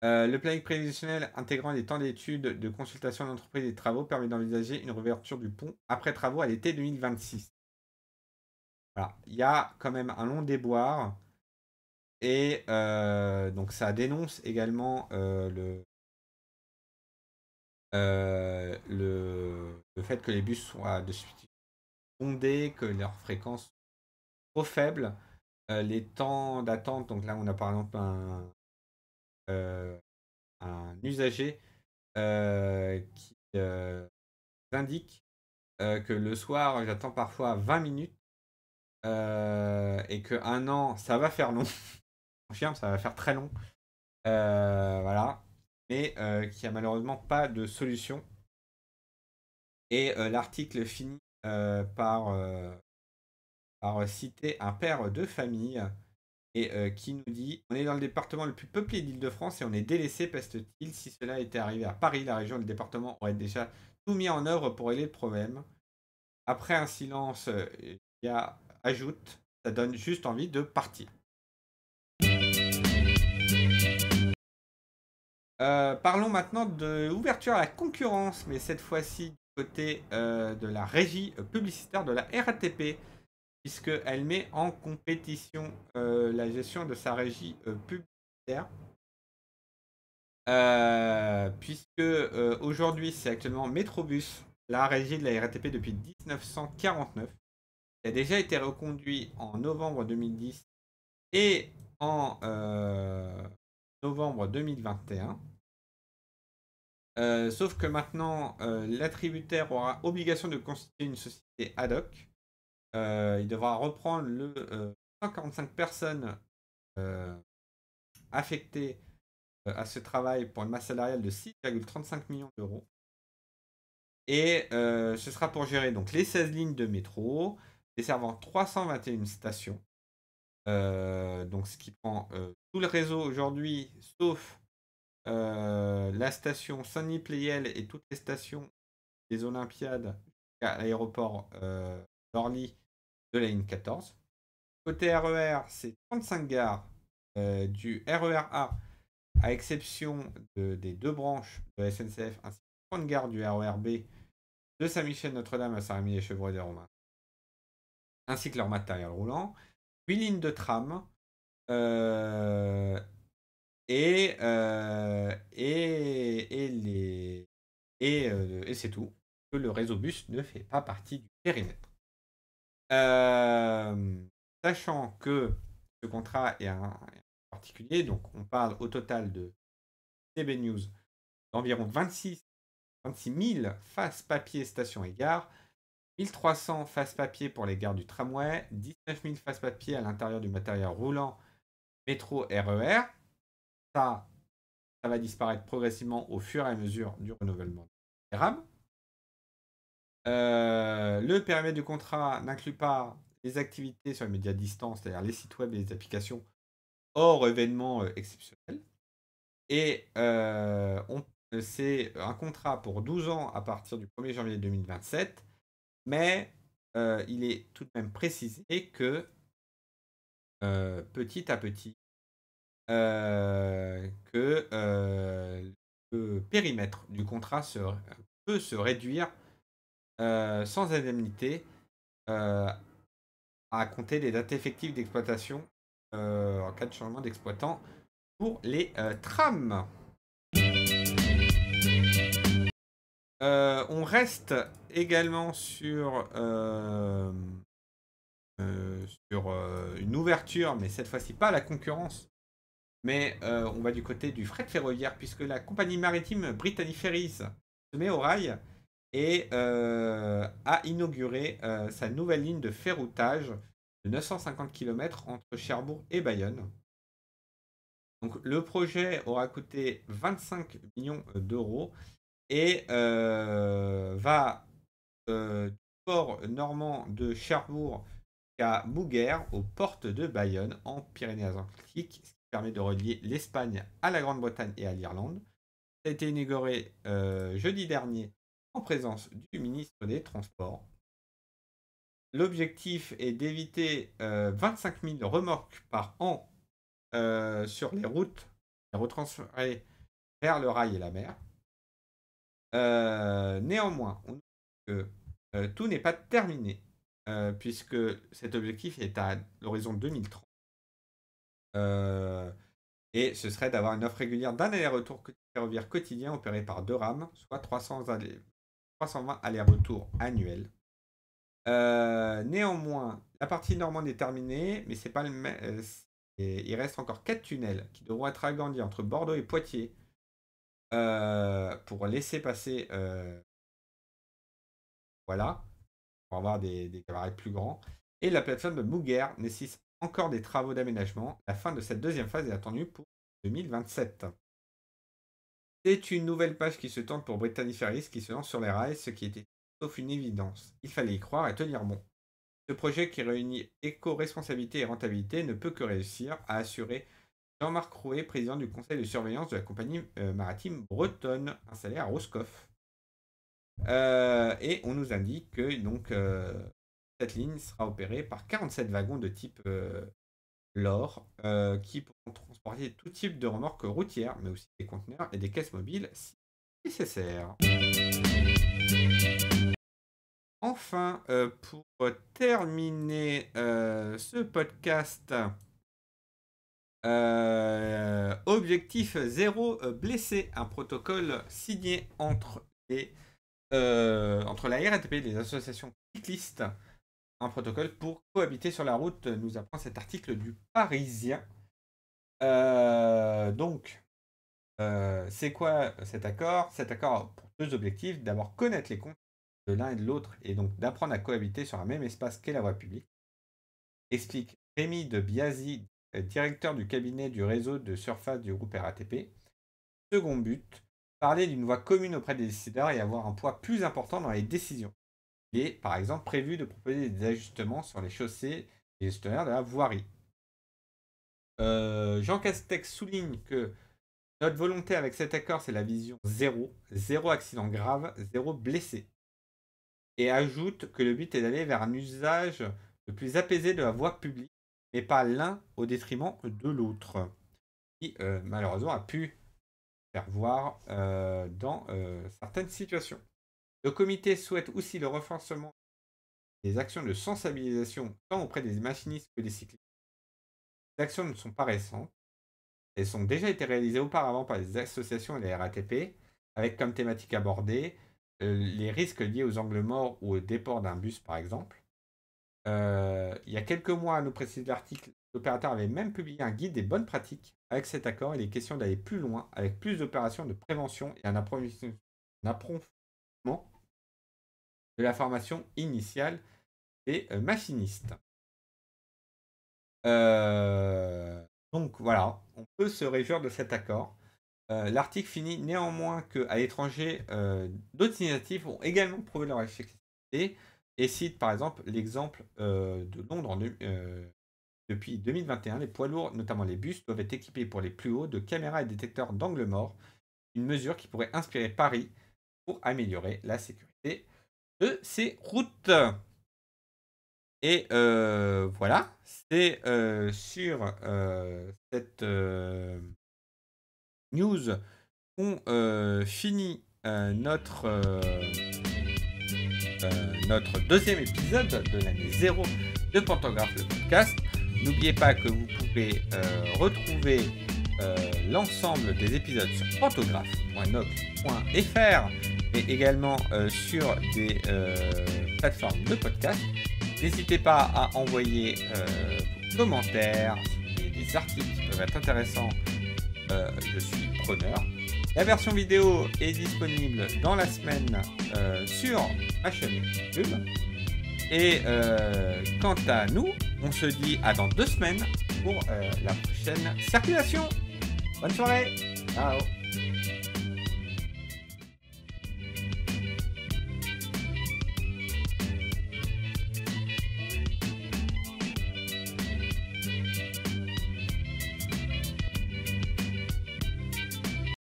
Le planning prévisionnel intégrant les temps d'études, de consultation d'entreprise et de travaux permet d'envisager une réouverture du pont après travaux à l'été 2026. Voilà. Il y a quand même un long déboire. Et donc ça dénonce également le fait que les bus soient de suite bondés, que leur fréquence est trop faible. Les temps d'attente, donc là on a par exemple un usager qui indique que le soir, j'attends parfois 20 minutes et que un an, ça va faire long. Je confirme, ça va faire très long. Voilà. Mais qui a malheureusement pas de solution. Et l'article finit par citer un père de famille et qui nous dit: On est dans le département le plus peuplé d'Île-de-France et on est délaissé, peste-t-il. Si cela était arrivé à Paris, la région et le département auraient déjà tout mis en œuvre pour régler le problème. Après un silence, il y a ajoute: Ça donne juste envie de partir. Parlons maintenant de l'ouverture à la concurrence, mais cette fois-ci du côté de la régie publicitaire de la RATP, puisqu'elle met en compétition la gestion de sa régie publicitaire. Puisque aujourd'hui, c'est actuellement Metrobus, la régie de la RATP depuis 1949, qui a déjà été reconduit en novembre 2010 et en novembre 2021. Sauf que maintenant, l'attributaire aura obligation de constituer une société ad hoc. Il devra reprendre le 145 personnes affectées à ce travail pour une masse salariale de 6,35 millions d'euros. Et ce sera pour gérer donc les 16 lignes de métro, desservant 321 stations. Donc ce qui prend tout le réseau aujourd'hui, sauf la station Saint-Denis-Pleyel et toutes les stations des Olympiades à l'aéroport d'Orly de la ligne 14. Côté RER, c'est 35 gares du RER A, à exception des deux branches de la SNCF, ainsi que 30 gares du RER B de Saint-Michel-Notre-Dame à Saint-Rémy-les-Chevreuils-des-Romains, ainsi que leur matériel roulant. 8 lignes de tram. Et c'est tout. Que le réseau bus ne fait pas partie du périmètre. Sachant que ce contrat est un particulier, donc on parle au total de CB News d'environ 26 000 faces papier stations et gares, 1300 faces papier pour les gares du tramway, 19 000 faces papier à l'intérieur du matériel roulant métro RER. Ça va disparaître progressivement au fur et à mesure du renouvellement des rames. Le périmètre du contrat n'inclut pas les activités sur les médias à distance, c'est-à-dire les sites web et les applications, hors événements exceptionnels. Et c'est un contrat pour 12 ans à partir du 1er janvier 2027, mais il est tout de même précisé que petit à petit, que le périmètre du contrat peut se réduire sans indemnité à compter des dates effectives d'exploitation en cas de changement d'exploitant pour les trams. On reste également sur une ouverture, mais cette fois-ci pas à la concurrence, mais on va du côté du fret ferroviaire, puisque la compagnie maritime Brittany Ferries se met au rail et a inauguré sa nouvelle ligne de ferroutage de 950 km entre Cherbourg et Bayonne. Donc le projet aura coûté 25 millions d'euros et va du port normand de Cherbourg à Mouguer, aux portes de Bayonne, en Pyrénées-Atlantiques, ce qui permet de relier l'Espagne à la Grande-Bretagne et à l'Irlande. Ça a été inauguré jeudi dernier en présence du ministre des Transports. L'objectif est d'éviter 25 000 remorques par an sur les routes et retransférer vers le rail et la mer. Néanmoins, on que tout n'est pas terminé, puisque cet objectif est à l'horizon 2030. Et ce serait d'avoir une offre régulière d'un aller-retour ferroviaire quotidien opéré par 2 rames, soit 320 allers-retours annuels. Néanmoins, la partie normande est terminée, mais c'est pas Et il reste encore 4 tunnels qui devront être agrandis entre Bordeaux et Poitiers pour laisser passer, voilà, pour avoir des gabarits plus grands. Et la plateforme de Mouguer nécessite encore des travaux d'aménagement. La fin de cette deuxième phase est attendue pour 2027. C'est une nouvelle page qui se tente pour Brittany Ferries qui se lance sur les rails, ce qui était sauf une évidence. Il fallait y croire et tenir bon. Ce projet qui réunit éco-responsabilité et rentabilité ne peut que réussir, a assuré Jean-Marc Rouet, président du conseil de surveillance de la compagnie maritime bretonne installée à Roscoff. Et on nous indique que donc, cette ligne sera opérée par 47 wagons de type LOR qui pourront transporter tout type de remorques routières, mais aussi des conteneurs et des caisses mobiles si nécessaire. Enfin, pour terminer ce podcast, objectif 0 blessé, un protocole signé entre la RATP et les associations cyclistes, un protocole pour cohabiter sur la route, nous apprend cet article du Parisien. Donc, c'est quoi cet accord? Cet accord a pour 2 objectifs. D'abord, connaître les comptes de l'un et de l'autre, et donc d'apprendre à cohabiter sur un même espace qu'est la voie publique. Explique Rémi de Biasi, directeur du cabinet du réseau de surface du groupe RATP. Second but, parler d'une voie commune auprès des décideurs et avoir un poids plus important dans les décisions. Il est, par exemple, prévu de proposer des ajustements sur les chaussées et gestionnaires de la voirie. Jean Castex souligne que notre volonté avec cet accord, c'est la vision 0 accident grave, 0 blessé. Et ajoute que le but est d'aller vers un usage le plus apaisé de la voie publique, mais pas l'un au détriment de l'autre, qui malheureusement a pu faire voir dans certaines situations. Le comité souhaite aussi le renforcement des actions de sensibilisation tant auprès des machinistes que des cyclistes. Les actions ne sont pas récentes. Elles ont déjà été réalisées auparavant par les associations et les RATP, avec comme thématique abordée les risques liés aux angles morts ou au déport d'un bus, par exemple. Il y a quelques mois, à nous préciser l'article, l'opérateur avait même publié un guide des bonnes pratiques. Avec cet accord, il est question d'aller plus loin, avec plus d'opérations de prévention et un approfondissement de la formation initiale des machinistes. Donc voilà, on peut se réjouir de cet accord. L'article finit néanmoins qu'à l'étranger, d'autres initiatives ont également prouvé leur efficacité et cite par exemple l'exemple de Londres depuis 2021. Les poids lourds, notamment les bus, doivent être équipés pour les plus hauts de caméras et détecteurs d'angle mort, une mesure qui pourrait inspirer Paris pour améliorer la sécurité de ces routes. Et voilà, c'est sur cette news qu'on finit notre deuxième épisode de l'année 0 de Pantographe le podcast. N'oubliez pas que vous pouvez retrouver l'ensemble des épisodes sur pantographe.noc.fr et également sur des plateformes de podcast. N'hésitez pas à envoyer vos commentaires, si des articles qui peuvent être intéressants, je suis preneur. La version vidéo est disponible dans la semaine sur ma chaîne YouTube. Et quant à nous, on se dit à dans 2 semaines pour la prochaine circulation. Bonne soirée. Ciao.